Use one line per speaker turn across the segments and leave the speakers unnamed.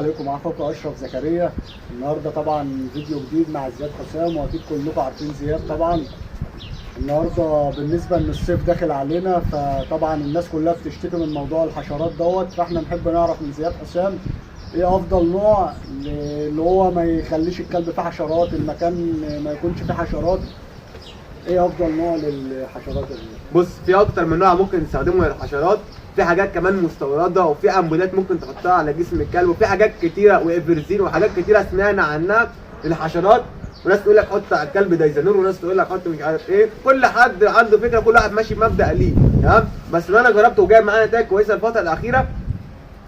عليكم، معاكم اشرف زكريا. النهارده طبعا فيديو جديد مع زياد حسام، واكيد كلكم عارفين زياد طبعا. النهارده بالنسبه ان الصيف داخل علينا، فطبعا الناس كلها بتشتكي من موضوع الحشرات دوت، فاحنا نحب نعرف من زياد حسام ايه افضل نوع اللي هو ما يخليش الكلب فيه حشرات، المكان ما يكونش فيه حشرات. ايه افضل نوع للحشرات دي؟
بص، في اكتر من نوع ممكن تستخدمه للحشرات. في حاجات كمان مستورده، وفي امبولات ممكن تحطها على جسم الكلب، وفي حاجات كتيره وافرزين وحاجات كتيره سمعنا عنها للحشرات. وناس تقول لك حط على الكلب دايزانور، وناس تقول لك حط مش عارف ايه. كل حد عنده فكره، كل واحد ماشي بمبدا ليه، تمام. بس اللي انا جربته وجايب معانا نتائج كويسه الفتره الاخيره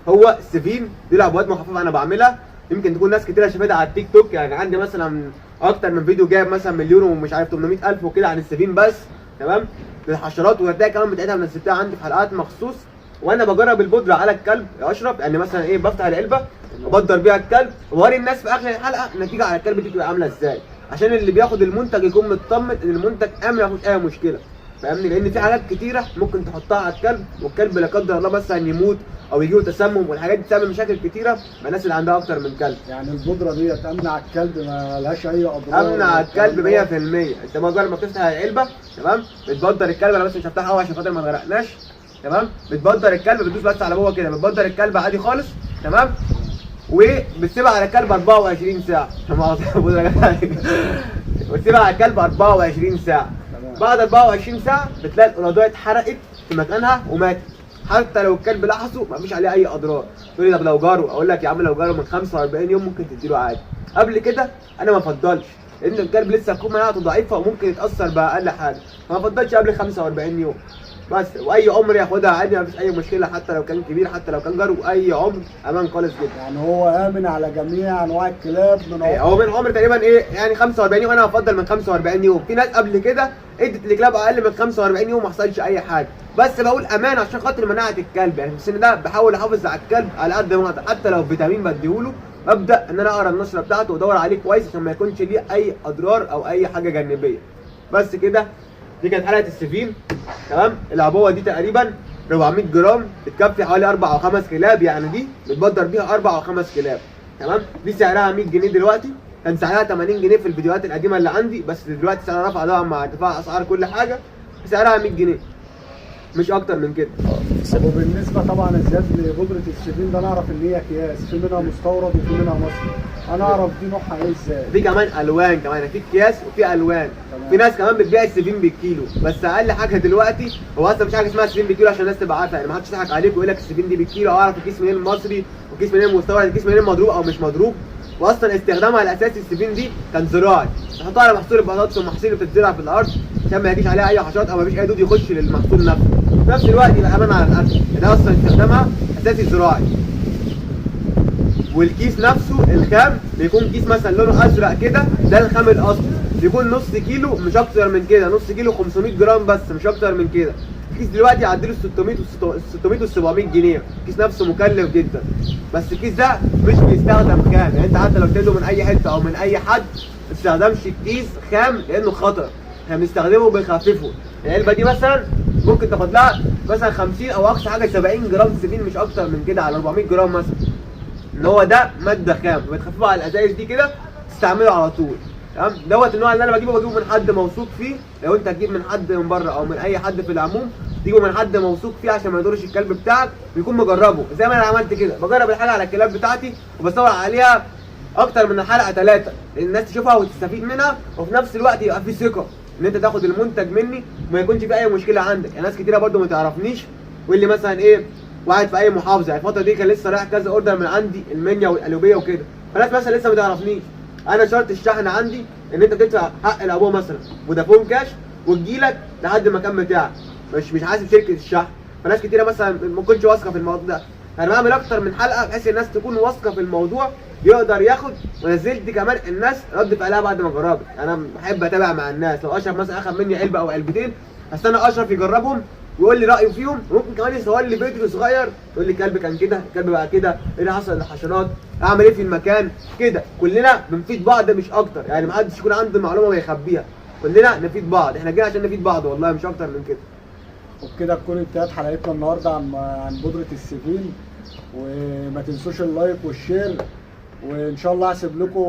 هو السفين. دي العبوات مخففه انا بعملها، يمكن تكون ناس كتيره شافتها على التيك توك. يعني عندي مثلا اكتر من فيديو جايب مثلا مليون ومش عارف 800,000 وكده عن السفين بس، تمام، للحشرات. والنتائج كمان بتاعتها نزلتها عندي في حلقات مخصوص. وانا بجرب البودره على الكلب يا اشرف، يعني مثلا ايه، بفتح العلبه وبدر بيها الكلب، ووري الناس في اخر الحلقه النتيجه على الكلب دي بتبقى عامله ازاي، عشان اللي بياخد المنتج يكون مطمن ان المنتج امن، ما فيهوش اي مشكله، فاهمني؟ لان في حاجات كتيره ممكن تحطها على الكلب والكلب لا قدر الله مثلا يموت او يجيله تسمم، والحاجات دي بتعمل مشاكل كتيره مع الناس اللي عندها اكتر من كلب.
يعني البودره دي تمنع الكلب، ما لهاش اي اضرار؟
امنع الكلب 100%. انت مجرد ما بتفتح العلبه، تمام، بتبدر الكلب. انا بس مش هفتحها قوي عشان خاطر ما نغرقناش، تمام. بتبدر الكلب، بتدوس بس على جوه كده، بتبدر الكلب عادي خالص، تمام. وبتسيبها على الكلب 24 ساعه. بتسيبها على الكلب 24 ساعه. بعد 24 ساعه بتلاقي القلاضيه اتحرقت في مكانها وماتت، حتى لو الكلب لحسه مفيش عليه اي اضرار. تقول لي طب لو جاره، اقول لك يا عم لو جاره من 45 يوم ممكن تديله عادي. قبل كده انا ما افضلش، لان الكلب لسه هتكون مناعته ضعيفه وممكن يتاثر باقل حاجه، فما افضلش قبل 45 يوم بس. واي عمر ياخدها عادي، مفيش اي مشكله، حتى لو كان كبير، حتى لو كان جاره، اي عمر امان خالص جدا.
يعني هو امن على جميع انواع الكلاب من عمر؟
هو من عمر تقريبا ايه يعني 45 يوم. انا بفضل من 45 يوم. في ناس قبل كده ادت الكلاب اقل من 45 يوم ما حصلش اي حاجه، بس بقول امان عشان خاطر مناعه الكلب. يعني في السن ده بحاول احافظ على الكلب على قد ما اقدر، حتى لو فيتامين بديهوله ببدا ان انا اقرا النشره بتاعته وادور عليه كويس عشان ما يكونش ليه اي اضرار او اي حاجه جانبيه. بس كده. دي كانت حلقه السفين، تمام. العبوه دي تقريبا 400 جرام، بتكفي حوالي 4 او 5 كلاب. يعني دي بتبدر بيها 4 او 5 كلاب، تمام. دي سعرها 100 جنيه دلوقتي، كان سعرها 80 جنيه في الفيديوهات القديمه اللي عندي، بس دلوقتي سعرها رفع طبعا مع ارتفاع اسعار كل حاجه. سعرها 100 جنيه مش اكتر من كده.
وبالنسبه طبعا يا زياد لبودره السفين ده، نعرف ان هي اكياس، في منها مستورد وفي منها مصري. انا اعرف دي نوعها ايه ازاي؟
في كمان الوان، كمان في اكياس وفي الوان.
تمام.
في ناس كمان بتبيع السفين بالكيلو، بس اقل حاجه دلوقتي هو اصلا مش حاجه اسمها سفين بالكيلو عشان الناس تبقى عارفه. يعني ما حدش يضحك عليك ويقول لك السفين دي بالكيلو، او اعرف الكيس منين المصري والكيس منين المستورد، الكيس منين مضروب او مش مضروب. واصلا استخدامها الاساسي السفين دي كان زراعي، تحطها على محصول البطاطس والمحاصيل اللي بتتزرع في الارض عشان ما يجيش عليها اي حشرات او ما فيش اي دود يخش للمحصول نفسه، في نفس الوقت يبقى امان على الاكل. ده اصلا استخدامها اساسي زراعي. والكيس نفسه الخام بيكون كيس مثلا لونه ازرق كده، ده الخام الاصلي، بيكون نص كيلو مش اكتر من كده، نص كيلو 500 جرام بس مش اكتر من كده. الكيس دلوقتي يعدي 600 و 700 جنيه. الكيس نفسه مكلف جدا، بس الكيس ده مش بيستخدم خام. يعني انت حتى لو تجيبه من اي حته او من اي حد، ما تستخدمش الكيس خام لانه خطر. احنا بنستخدمه بنخففه. العلبه دي مثلا ممكن تاخد لها مثلا 50 او اقصى حاجه 70 جرام سفين، مش اكتر من كده، على 400 جرام مثلا. ان هو ده ماده خام، بتخففه على الازايز دي كده تستعمله على طول، تمام. دوت النوع اللي انا بجيبه من حد موثوق فيه. لو انت هتجيب من حد من بره او من اي حد في العموم، تجيبه من حد موثوق فيه عشان ما يضرش الكلب بتاعك، ويكون مجربه زي ما انا عملت كده. بجرب الحاجه على الكلاب بتاعتي وبصور عليها اكتر من الحلقه 3، لان الناس تشوفها وتستفيد منها، وفي نفس الوقت يبقى في ثقه ان انت تاخد المنتج مني وما يكونش في اي مشكله عندك. يعني ناس كتيره برده ما تعرفنيش، واللي مثلا ايه، واحد في اي محافظه. يعني الفتره دي كان لسه رايح كذا اوردر من عندي المنيا والقليوبيه وكده، فناس مثلا لسه ما تعرفنيش. انا شرط الشحن عندي ان انت تدفع حق العبوه مثلا فودافون كاش، وتجيلك لحد المكان بتاعك، مش حاسب شركه الشحن. فناس كتيره مثلا ما تكونش واثقه في الموضوع ده. انا بعمل اكتر من حلقه بحيث الناس تكون واثقه في الموضوع، يقدر ياخد. ونزلت كمان الناس رد فعلها بعد ما جربت. انا بحب اتابع مع الناس. لو اشرف مثلا اخذ مني علبه او علبتين، استنى اشرف يجربهم ويقول لي رايه فيهم. وممكن كمان يصور لي فيديو صغير يقول لي الكلب كان كده، الكلب بقى كده، ايه اللي حصل للحشرات، اعمل ايه في المكان كده. كلنا بنفيد بعض مش اكتر. يعني ما حدش يكون عنده المعلومه ويخبيها، كلنا نفيد بعض. احنا جايين عشان نفيد بعض والله، مش اكتر من كده.
وبكده تكون انتهت حلقتنا النهارده عن بودره السفين. وما تنسوش اللايك والشير، وان شاء الله هسيب لكم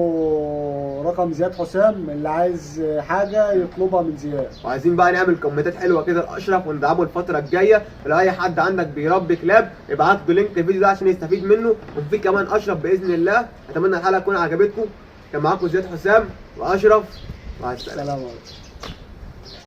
رقم زياد حسام، اللي عايز حاجه يطلبها من زياد.
وعايزين بقى نعمل كومنتات حلوه كده لاشرف وندعمه الفتره الجايه، ولو اي حد عندك بيربي كلاب ابعت له لينك الفيديو ده عشان يستفيد منه، وفي كمان اشرف باذن الله. اتمنى الحلقه تكون عجبتكم. كان معاكم زياد حسام واشرف، مع السلامه.
سلام عليكم.